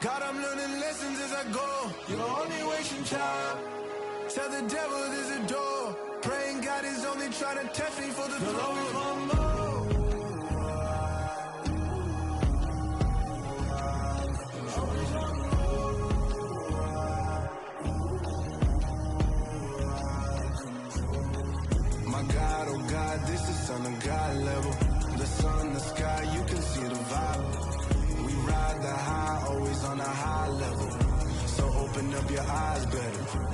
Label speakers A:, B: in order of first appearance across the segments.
A: God, I'm learning lessons as I go. You're only wasting time. Tell the devil there's a door. Praying God is only trying to test me for the throne. You'll always want more. My God, oh God, this is Son of God level. The sun, the sky, you can see the vibe. We ride the high, always on a high level. So open up your eyes better.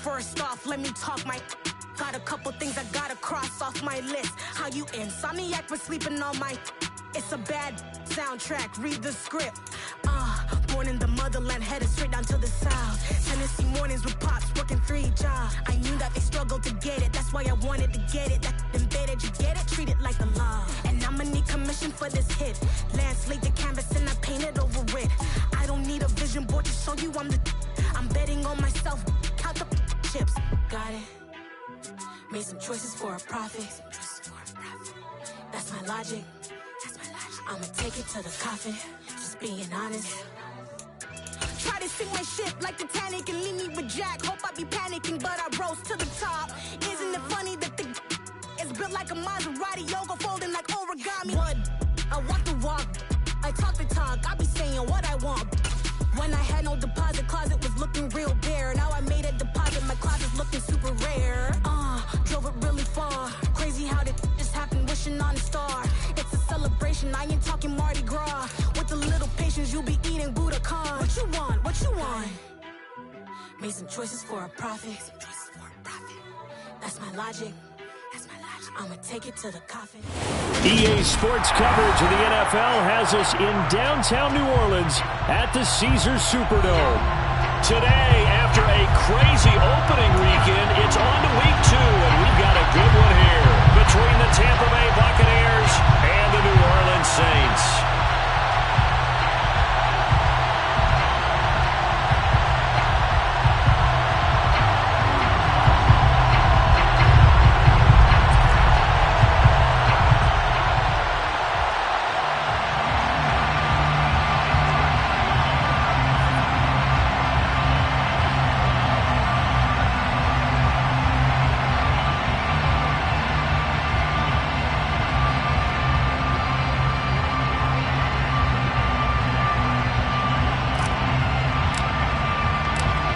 B: First off, let me talk my... Got a couple things I gotta cross off my list. How you insomniac for sleeping on my... It's a bad soundtrack, read the script. Born in the motherland, headed straight down to the south. Tennessee mornings with pops, working 3 jobs. I knew that they struggled to get it, that's why I wanted to get it. That embedded, you get it? Treat it like a law. And I'ma need commission for this hit. Lance laid the canvas and I painted over it. I don't need a vision board to show you I'm the... I'm betting on myself, count the chips. Got it. Made some choices for a profit. That's my logic. I'ma take it to the coffin. Just being honest. Try to sink my ship like Titanic and leave me with Jack. Hope I be panicking, but I rose to the top. Isn't it funny that the is built like a Maserati, yoga folding like origami? What? I walk the walk. I talk the talk. I be saying what I want. When I had no deposit, closet was looking real bare. Now I made a deposit, my closet's looking super rare. Drove it really far. Crazy how did this happen, wishing on a star. It's a celebration, I ain't talking Mardi Gras. With a little patience, you'll be eating Budokan. What you want? What you want? Made some choices for a profit. That's my logic. I'ma take it to the coffin.
C: EA Sports coverage of the NFL has us in downtown New Orleans at the Caesars Superdome. Today, after a crazy opening weekend, it's on to week 2, and we've got a good one here between the Tampa Bay Buccaneers and the New Orleans Saints.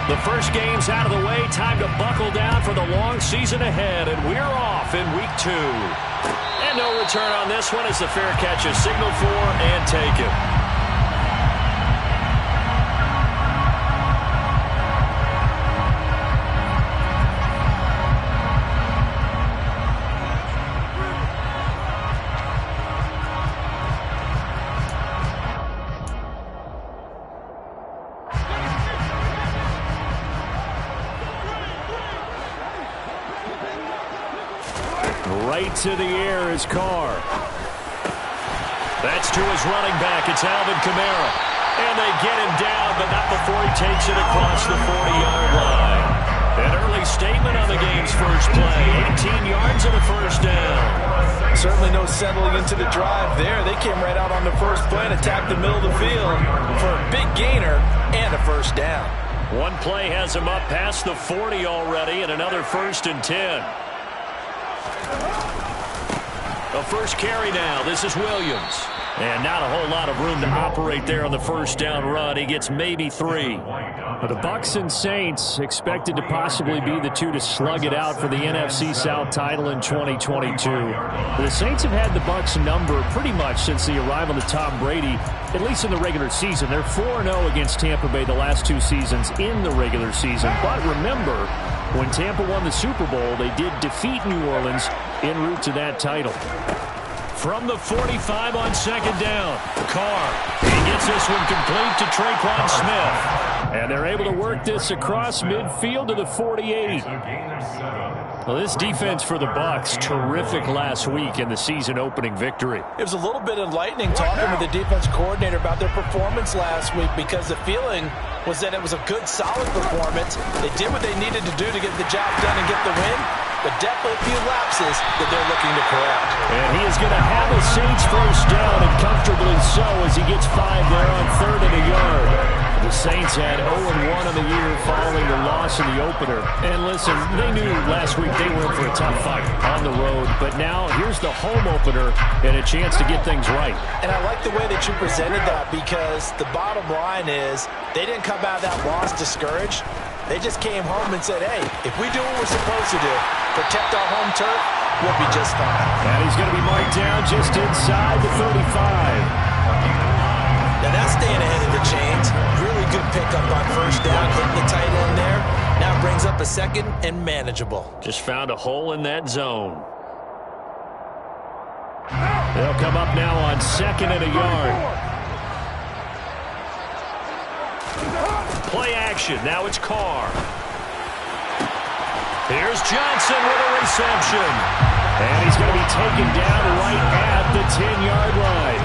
C: The first game's out of the way. Time to buckle down for the long season ahead, and we're off in week 2. And no return on this one as the fair catch is signaled for and taken. Right to the air is Carr. That's to his running back. It's Alvin Kamara. And they get him down, but not before he takes it across the 40-yard line. An early statement on the game's first play. 18 yards and a first down.
D: Certainly no settling into the drive there. They came right out on the first play and attacked the middle of the field for a big gainer and a first down.
C: One play has him up past the 40 already, and another 1st and 10. A first carry now. This is Williams. And not a whole lot of room to operate there on the first down run. He gets maybe 3. But the Bucs and Saints expected to possibly be the two to slug it out for the NFC South title in 2022. The Saints have had the Bucs number pretty much since the arrival of Tom Brady, at least in the regular season. They're 4-0 against Tampa Bay the last 2 seasons in the regular season. But remember, when Tampa won the Super Bowl, they did defeat New Orleans en route to that title. From the 45 on 2nd down, Carr. He gets this one complete to Tre'Quan Smith. And they're they're able to work this across midfield to the 48. Well, this defense for the Bucs, terrific last week in the season-opening victory.
D: It was a little bit enlightening talking with the defense coordinator about their performance last week, because the feeling was that it was a good, solid performance. They did what they needed to do to get the job done and get the win, but definitely a few lapses that they're looking to correct.
C: And he is going to have a Saints first down, and comfortably so, as he gets 5 there on 3rd and a yard. The Saints had 0-1 on the year following the loss in the opener. And listen, they knew last week they were in for a tough fight on the road, but now here's the home opener and a chance to get things right.
D: And I like the way that you presented that, because the bottom line is they didn't come out of that loss discouraged. They just came home and said, hey, if we do what we're supposed to do, protect our home turf, we'll be just fine.
C: And he's going to be marked down just inside the 35.
D: Now that's staying ahead of the chains. Really good pickup on first down, hitting the tight end there. Now brings up a second and manageable.
C: Just found a hole in that zone. They'll come up now on 2nd and a yard. Play action. Now it's Carr. Here's Johnson with a reception. And he's going to be taken down right at the 10-yard line.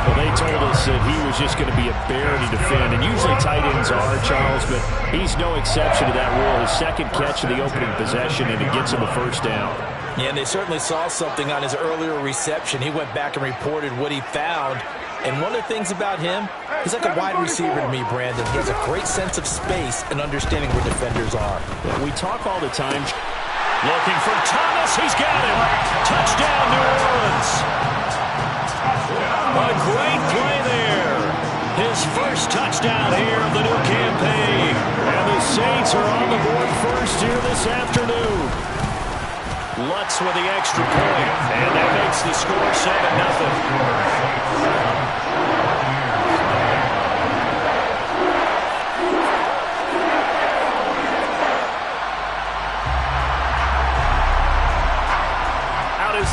C: Well, they told us that he was just going to be a bear to defend, and usually tight ends are, Charles, but he's no exception to that rule. His second catch of the opening possession, and it gets him a first down.
D: Yeah, and they certainly saw something on his earlier reception. He went back and reported what he found. And one of the things about him, he's like a wide receiver to me, Brandon. He has a great sense of space and understanding where defenders are.
C: Yeah, we talk all the time. Looking for Thomas. He's got him. Touchdown, New Orleans. A great play there. His first touchdown here of the new campaign. And the Saints are on the board first here this afternoon. Lutz with the extra point. And that makes the score 7-0.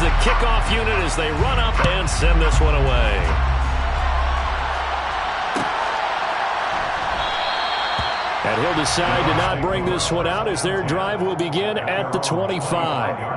C: The kickoff unit as they run up and send this one away. And he'll decide to not bring this one out as their drive will begin at the 25.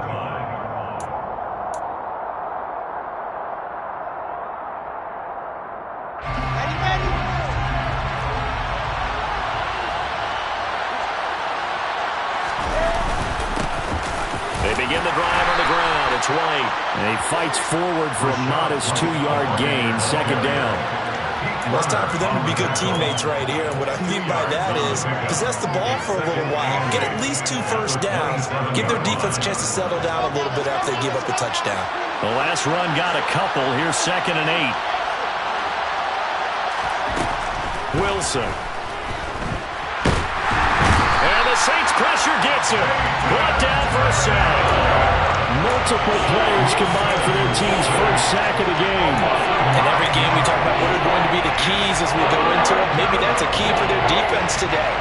C: White. And he fights forward for a modest 2-yard gain, 2nd down.
D: Well, it's time for them to be good teammates right here. And what I mean by that is possess the ball for a little while, get at least 2 first downs, give their defense a chance to settle down a little bit after they give up the touchdown.
C: The last run got a couple. Here's 2nd and 8. Wilson. And the Saints pressure gets him. Brought down for a sack. Multiple players combined for their team's first sack of the game.
D: In every game we talk about what are going to be the keys as we go into it. Maybe that's a key for their defense today.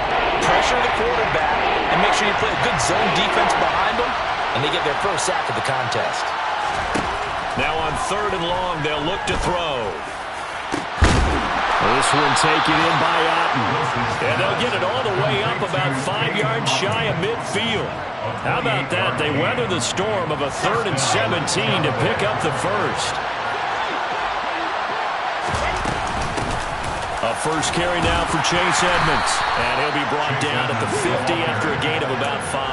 D: Pressure the quarterback and make sure you play a good zone defense behind them, and they get their first sack of the contest.
C: Now on 3rd and long, they'll look to throw. This one taken in by Otten. And they'll get it all the way up about 5 yards shy of midfield. How about that? They weather the storm of a 3rd and 17 to pick up the first. A first carry now for Chase Edmonds. And he'll be brought down at the 50 after a gain of about 5.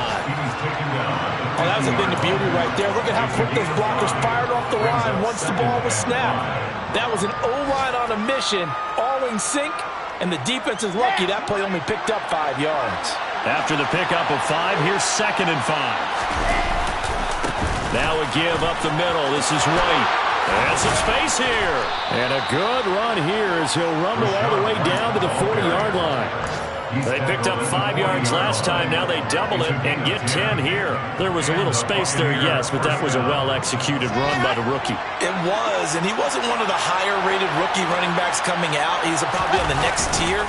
D: Oh, that was a thing of beauty right there. Look at how quick those blockers fired off the line once the ball was snapped. That was an O-line on a mission, all in sync, and the defense is lucky that play only picked up 5 yards.
C: After the pickup of 5, here's 2nd and 5. Now a give up the middle. This is White. And some space here. And a good run here as he'll rumble all the way down to the 40-yard line. They picked up 5 yards last time. Now they double it and get 10 here. There was a little space there, yes, but that was a well-executed run by the rookie.
D: It was, and he wasn't one of the higher-rated rookie running backs coming out. He's probably on the next tier.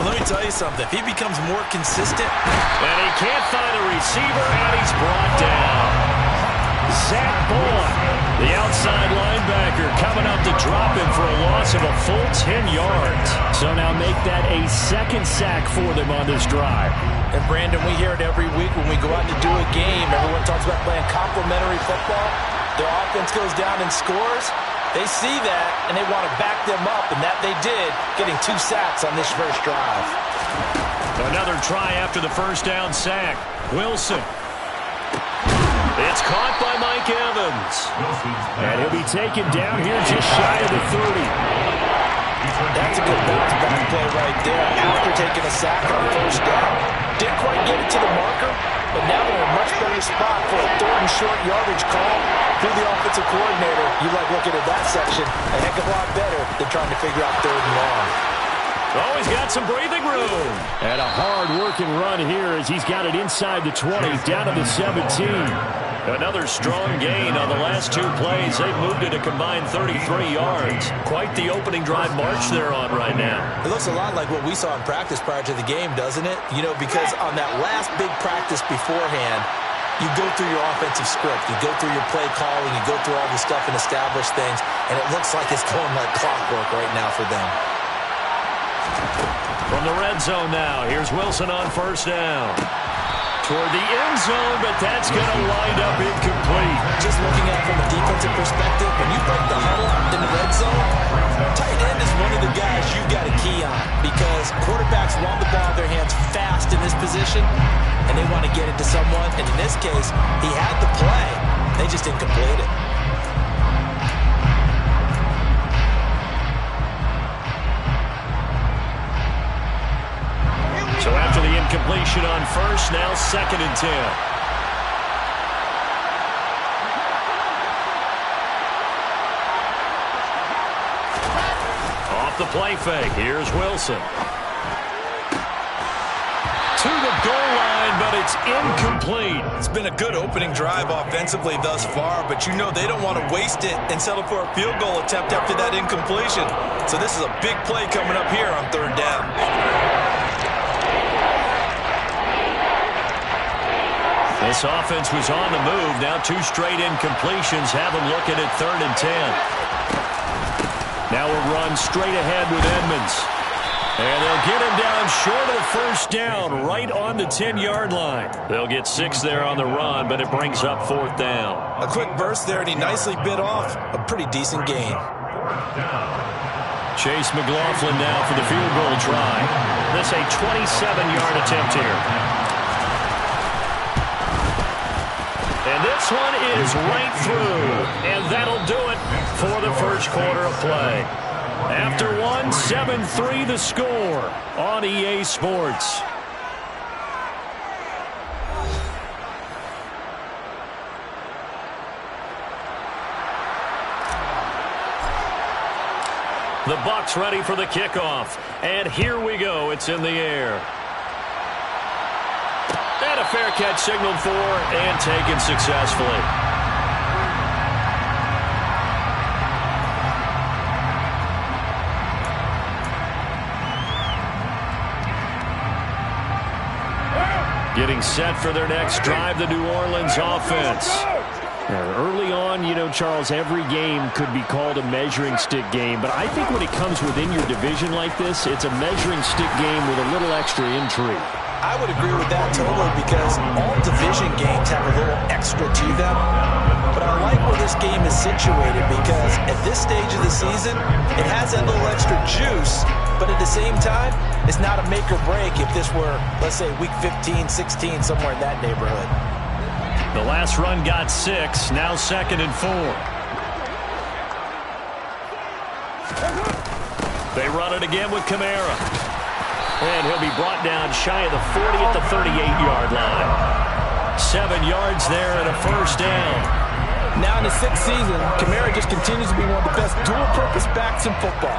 D: But let me tell you something. If he becomes more consistent.
C: And he can't find a receiver, and he's brought down. Zach Bowen, the outside linebacker, coming up to drop him for a loss of a full 10 yards. So now make that a second sack for them on this drive.
D: And, Brandon, we hear it every week when we go out to do a game. Everyone talks about playing complementary football. Their offense goes down and scores. They see that, and they want to back them up, and that they did, getting 2 sacks on this first drive.
C: Another try after the first down sack. Wilson. It's caught by Mike Evans. And he'll be taken down here just shy of the 30.
D: That's a good bounce back play right there after taking a sack on first down. Didn't quite get it to the marker, but now they're in a much better spot for a 3rd and short yardage call. Through the offensive coordinator, you like looking at that section a heck of a lot better than trying to figure out 3rd and long.
C: Oh, he's got some breathing room. And a hard-working run here as he's got it inside the 20, down to the 17. Another strong gain on the last 2 plays. They've moved it a combined 33 yards. Quite the opening drive march they're on right now.
D: It looks a lot like what we saw in practice prior to the game, doesn't it? You know, because on that last big practice beforehand, you go through your offensive script, you go through your play calling, you go through all the stuff and establish things, and it looks like it's going like clockwork right now for them.
C: From the red zone now, here's Wilson on first down. Toward the end zone, but that's going to wind up incomplete.
D: Just looking at it from a defensive perspective, when you break the huddle in the red zone, tight end is one of the guys you've got to key on because quarterbacks want the ball in their hands fast in this position, and they want to get it to someone. And in this case, he had the play. They just didn't complete it.
C: So after the incompletion on first, now 2nd and 10. Off the play fake, here's Wilson. To the goal line, but it's incomplete.
E: It's been a good opening drive offensively thus far, but you know they don't want to waste it and settle for a field goal attempt after that incompletion. So this is a big play coming up here on 3rd down.
C: This offense was on the move. Now 2 straight incompletions have them looking at 3rd and 10. Now a run straight ahead with Edmonds. And they'll get him down short of the first down, right on the 10-yard line. They'll get 6 there on the run, but it brings up 4th down.
E: A quick burst there, and he nicely bit off a pretty decent gain.
C: Chase McLaughlin now for the field goal try. This a 27-yard attempt here. And this one is right through. And that'll do it for the first quarter of play. After 1, 7-3 the score on EA Sports. The Bucs ready for the kickoff. And here we go. It's in the air. And a fair catch signaled for and taken successfully. Getting set for their next drive, the New Orleans offense. Early on, you know, Charles, every game could be called a measuring stick game, but I think when it comes within your division like this, it's a measuring stick game with a little extra intrigue.
D: I would agree with that totally because all division games have a little extra to them. But I like where this game is situated because at this stage of the season, it has that little extra juice, but at the same time, it's not a make or break if this were, let's say, week 15, 16, somewhere in that neighborhood.
C: The last run got 6, now 2nd and 4. They run it again with Kamara. And he'll be brought down shy of the 40 at the 38-yard line. 7 yards there and a first down.
D: Now in his 6th season, Kamara just continues to be one of the best dual-purpose backs in football.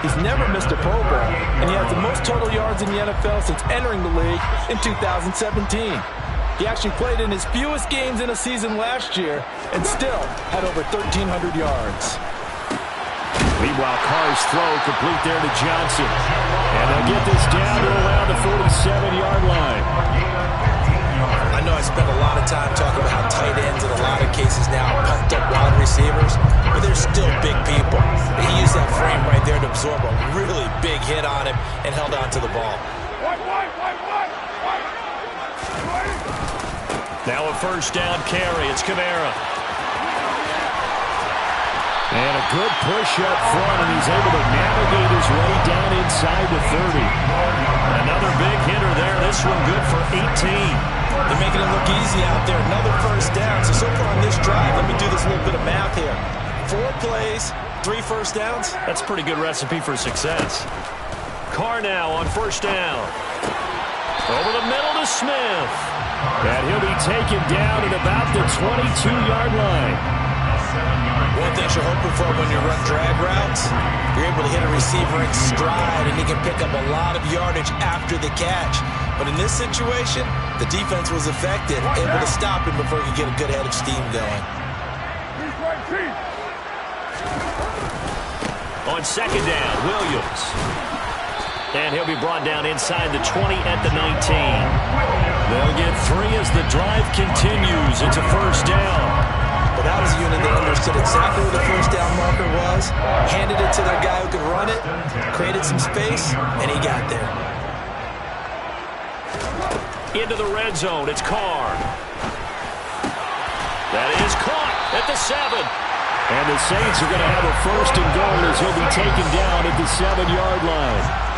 D: He's never missed a Pro Bowl, and he has the most total yards in the NFL since entering the league in 2017. He actually played in his fewest games in a season last year and still had over 1,300 yards.
C: Meanwhile, Carr's throw complete there to Johnson. And they'll get this down to around the 47-yard line.
D: I know I spent a lot of time talking about how tight ends in a lot of cases now, pumped up wide receivers, but they're still big people. He used that frame right there to absorb a really big hit on him and held on to the ball.
C: Now a first down carry. It's Kamara. And a good push up front, and he's able to navigate his way down inside the 30. Another big hitter there. This one good for 18.
D: They're making it look easy out there. Another first down. So far on this drive, let me do this little bit of math here. 4 plays, 3 first downs.
C: That's a pretty good recipe for success. Carr now on first down. Over the middle to Smith. And he'll be taken down at about the 22-yard line.
D: One thing you're hoping for when you run drag routes, you're able to hit a receiver in stride, and he can pick up a lot of yardage after the catch. But in this situation, the defense was effective, able to stop him before he could get a good head of steam going.
C: On second down, Williams. And he'll be brought down inside the 20 at the 19. They'll get 3 as the drive continues. It's a first down.
D: But that was a unit that understood exactly where the first down marker was, handed it to their guy who could run it, created some space, and he got there.
C: Into the red zone, it's Carr. That is caught at the 7. And the Saints are going to have a first and goal as he'll be taken down at the 7-yard line.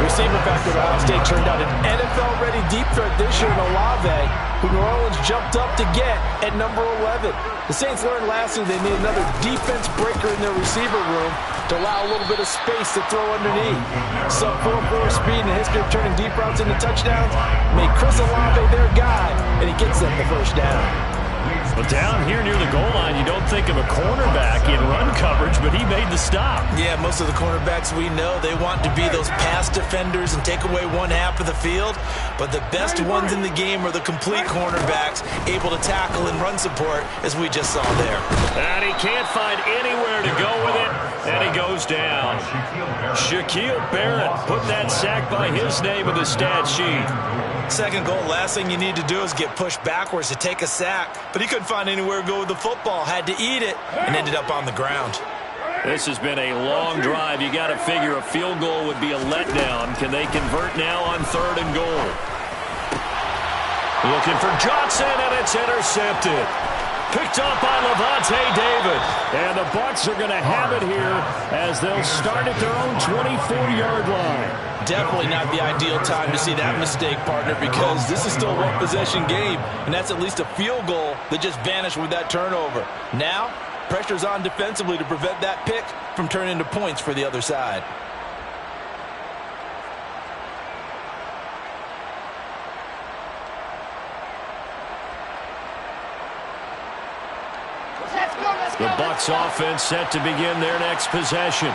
D: Receiver back at Ohio State turned out an NFL-ready deep threat this year in Olave, who New Orleans jumped up to get at number 11. The Saints learned last year they need another defense breaker in their receiver room to allow a little bit of space to throw underneath. Sub-4.4 speed and a history of turning deep routes into touchdowns made Chris Olave their guy, and he gets them the first down.
C: But down here near the goal line, you don't think of a cornerback in run coverage, but he made the stop.
D: Yeah, most of the cornerbacks we know, they want to be those pass defenders and take away one half of the field. But the best ones in the game are the complete cornerbacks, able to tackle and run support, as we just saw there.
C: And he can't find anywhere to go with it, and he goes down. Shaquille Barrett put that sack by his name in the stat sheet.
D: Second goal, last thing you need to do is get pushed backwards to take a sack. But he couldn't find anywhere to go with the football, had to eat it, and ended up on the ground.
C: This has been a long drive. You got to figure a field goal would be a letdown. Can they convert now on 3rd and goal? Looking for Johnson, and it's intercepted. Picked up by Levante David. And the Bucs are going to have it here as they'll start at their own 24-yard line.
D: Definitely not the ideal time to see that mistake, partner, because this is still a one-possession game, and that's at least a field goal that just vanished with that turnover. Now, pressure's on defensively to prevent that pick from turning into points for the other side.
C: The Bucs offense set to begin their next possession.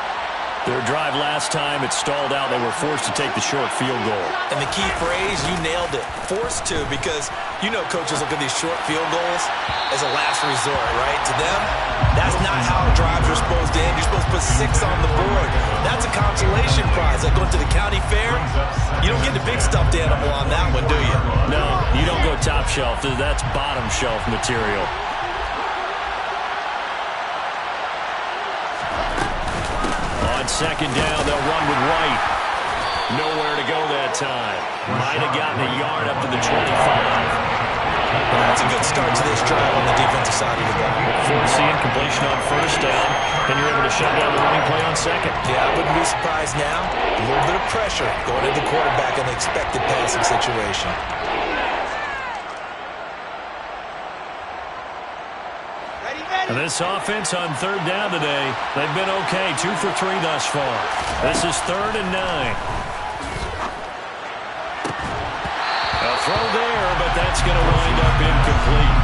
C: Their drive last time, it stalled out. They were forced to take the short field goal.
D: And the key phrase, you nailed it, forced to, because you know coaches look at these short field goals as a last resort, right? To them, that's not how drives are supposed to end. You're supposed to put 6 on the board. That's a consolation prize. Like going to the county fair, you don't get the big stuffed animal on that one, do you?
C: No, you don't go top shelf. That's bottom shelf material. On second down, they'll run with White. Nowhere to go that time. Might have gotten a yard up to the 25.
D: That's a good start to this drive on the defensive side of the ball.
C: Forcing completion on first down, and you're able to shut down the running play on second.
D: Yeah, I wouldn't be surprised now. A little bit of pressure going into the quarterback in the expected passing situation.
C: And this offense on 3rd down today, they've been okay. 2 for 3 thus far. This is 3rd and 9. A throw there, but that's going to wind up incomplete.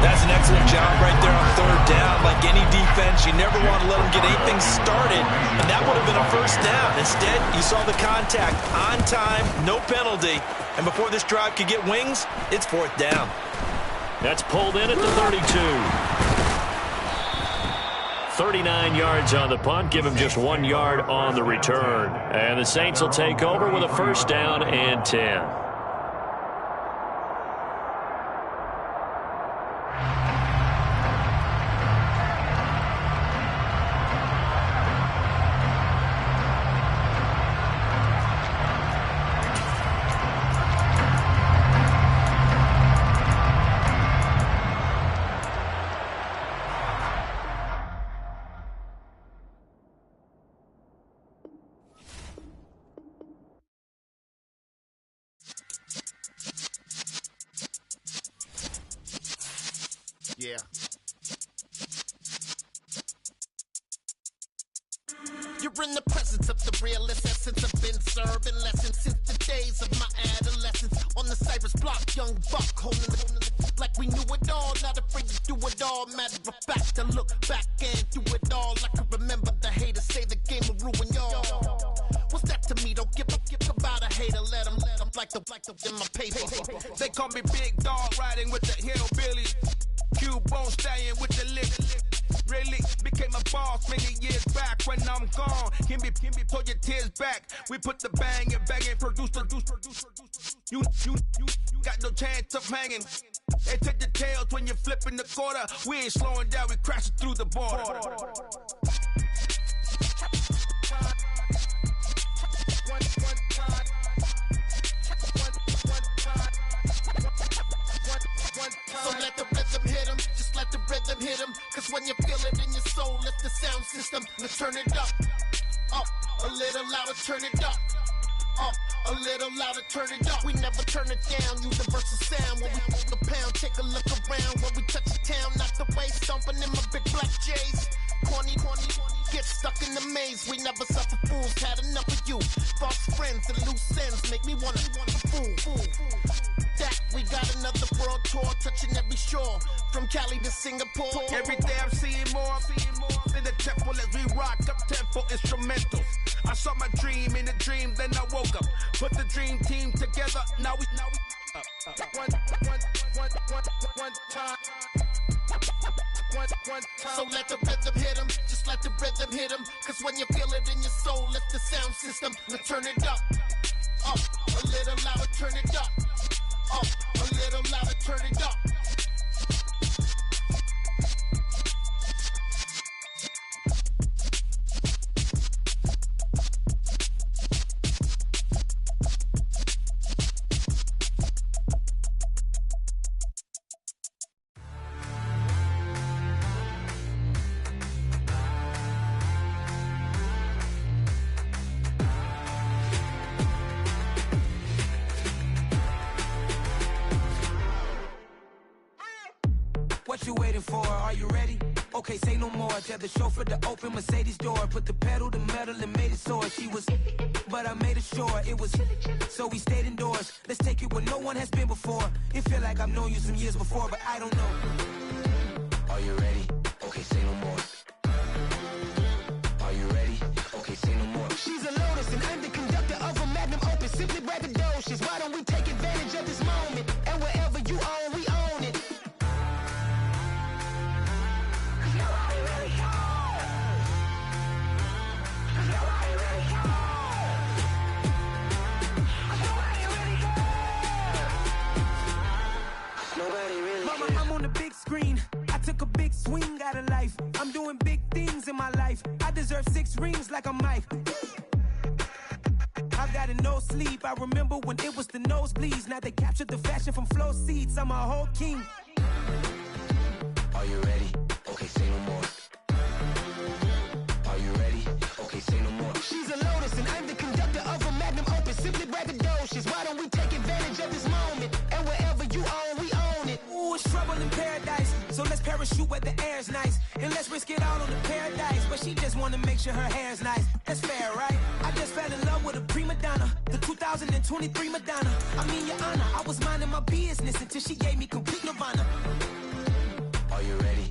D: That's an excellent job right there on 3rd down. Like any defense, you never want to let them get anything started, and that would have been a first down. Instead, you saw the contact on time, no penalty, and before this drive could get wings, it's 4th down.
C: That's pulled in at the 32. 39 yards on the punt, give him just 1 yard on the return. And the Saints will take over with a first down and 10.
F: Yeah. You're in the presence of the realest essence. I've been serving lessons since the days of my adolescence. On the Cypress block, young buck, holding it like we knew it all. Not afraid to do it all. Matter of fact, I look back and do it all. I can remember the haters say the game will ruin y'all. What's that to me? Don't give about a hater. Let them like the in my paper.
G: They call me Big Dog, riding with the hillbillies. Cubone stallion with the lick. Really became a boss many years back. When I'm gone, can be pull your tears back. We put the bang and produce. You got no chance of hanging. They take the tails when you're flipping the quarter. We ain't slowing down, we crashing through the border.
F: So let the rhythm hit him, just let the rhythm hit him. Cause when you feel it in your soul, lift the sound system. Let's turn it up, a little louder, turn it up. A little louder, turn it up. We never turn it down, universal sound. When we move the pound, take a look around. When we touch the town, not the way, stomping in my big black J's. Corny, get stuck in the maze. We never suffer fools, had enough of you. False friends and loose ends make me wanna fool. That we got another world tour, touching every shore, from Cali to Singapore.
G: Every day I'm seeing more in the temple as we rock up tempo instrumentals. I saw my dream in a dream, then I woke up. Put the dream team together, now we one time.
F: So let the rhythm hit him, just let the rhythm hit him. Cause when you feel it in your soul, lift the sound system. Let's turn it up, a little louder, turn it up, a little louder, turn it up.
H: What you waiting for? Are you ready? Okay, say no more. Tell the chauffeur to open Mercedes door. Put the pedal to metal and made it soar. She was, but I made it sure it was. So we stayed indoors. Let's take it where no one has been before. It feel like I've known you some years before, but I don't know. Are you ready? Okay, say no more. Are you ready? Okay, say no more.
I: She's a Lotus and I'm the conductor of a magnum opus. Simply braggadocious. Why don't we take advantage of this moment? And wherever you own, we own it.
H: Mama, I'm on the big screen. I took a big swing out of life. I'm doing big things in my life. I deserve 6 rings like a Mike. I've got no sleep. I remember when it was the nosebleeds. Now they captured the fashion from flow seats. I'm a whole king. Are you ready? Okay, say no more. Are you ready? Okay, say no more.
I: She's a Lotus and I'm the conductor of a magnum opus. Simply braggadocious. Why don't we take advantage of this moment? And wherever you own, we own it.
H: Ooh, it's trouble in paradise. So let's parachute where the air's nice. And let's risk it all on the paradise. But she just wanna make sure her hair's nice. That's fair, right? I just fell in love with a prima donna. The 2023 Madonna. I mean, your honor, I was minding my business until she gave me complete nirvana. Are you ready?